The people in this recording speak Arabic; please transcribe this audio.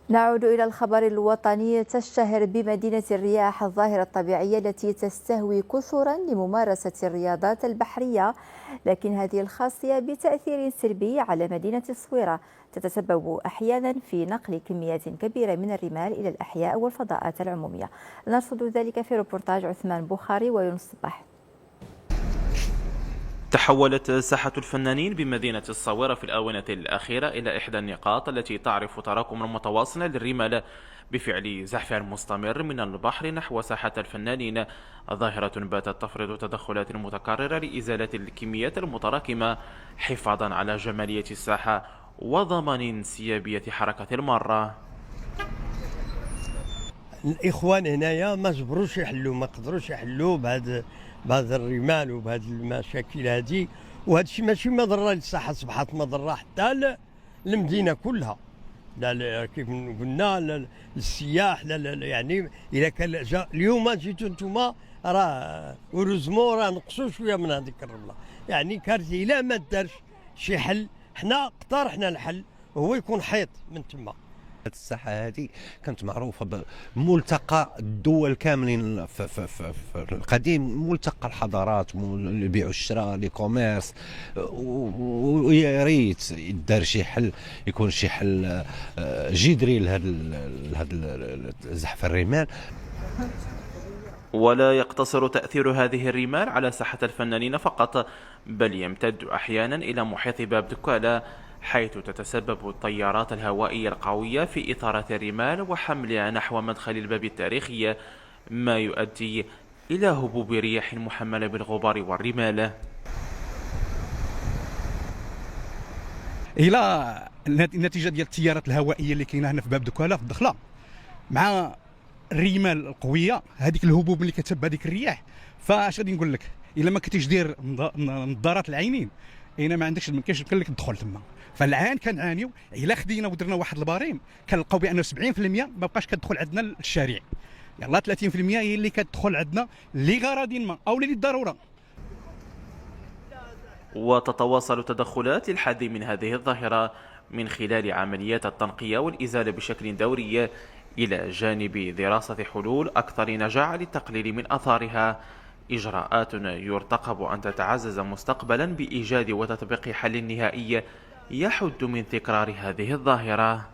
نعود إلى الخبر الوطني. تشتهر بمدينة الرياح الظاهرة الطبيعية التي تستهوي كثرا لممارسة الرياضات البحرية، لكن هذه الخاصية بتأثير سلبي على مدينة الصويرة، تتسبب أحيانا في نقل كميات كبيرة من الرمال إلى الأحياء والفضاءات العمومية. نرصد ذلك في روبورتاج عثمان بوخاري ويونس صباح. تحولت ساحة الفنانين بمدينة الصويرة في الآونة الأخيرة إلى إحدى النقاط التي تعرف تراكما متواصلا للرمال بفعل زحف مستمر من البحر نحو ساحة الفنانين، ظاهرة باتت تفرض تدخلات متكررة لإزالة الكميات المتراكمة حفاظا على جمالية الساحة وضمان انسيابية حركة المارة. الاخوان هنايا ما جبروش يحلوا، ما قدروش يحلوا بهذا الرمال وبهذه المشاكل هذه، وهذا الشيء ماشي مضره للصحه، اصبحت مضره حتى للمدينه كلها. لا كيف قلنا للسياح، لا يعني اذا كان اليوم جيتوا انتم راه ورزمو راه نقصوا شويه من هذيك الرمله، يعني كارثه الا ما دارش شي حل. حنا اقترحنا الحل وهو يكون حيط من تما. الساحة هذه كانت معروفة بملتقى الدول كاملين في القديم، ملتقى الحضارات، البيع والشراء، لي كوميرس، ويا ريت يدار شي حل، يكون شي حل جذري لهذا زحف الرمال. ولا يقتصر تأثير هذه الرمال على ساحة الفنانين فقط، بل يمتد أحيانا إلى محيط باب دكالة، حيث تتسبب التيارات الهوائية القوية في إثارة الرمال وحملها نحو مدخل الباب التاريخي، ما يؤدي إلى هبوب رياح محملة بالغبار والرمال. الى النتيجه ديال التيارات الهوائيه اللي كاينه هنا في باب دكاله في الدخله، مع الرمال القويه، هذيك الهبوب اللي كتهب هذيك الرياح، فاش غادي نقول لك الا ما كنتيش دير نظارات العينين، هنا ما عندكش، ما كاينش يمكن لك تدخل تما. فالعان كنعانيو الا خدينا ودرنا واحد البريم كنلقاو بانه 70% ما بقاش كتدخل عندنا للشارع، يلاه 30% هي اللي كتدخل عندنا لغرض ما او للضروره. وتتواصل تدخلات للحد من هذه الظاهرة من خلال عمليات التنقية والإزالة بشكل دوري، إلى جانب دراسة حلول أكثر نجاعة للتقليل من آثارها، إجراءات يرتقب أن تتعزز مستقبلا بإيجاد وتطبيق حل نهائي يحد من تكرار هذه الظاهرة.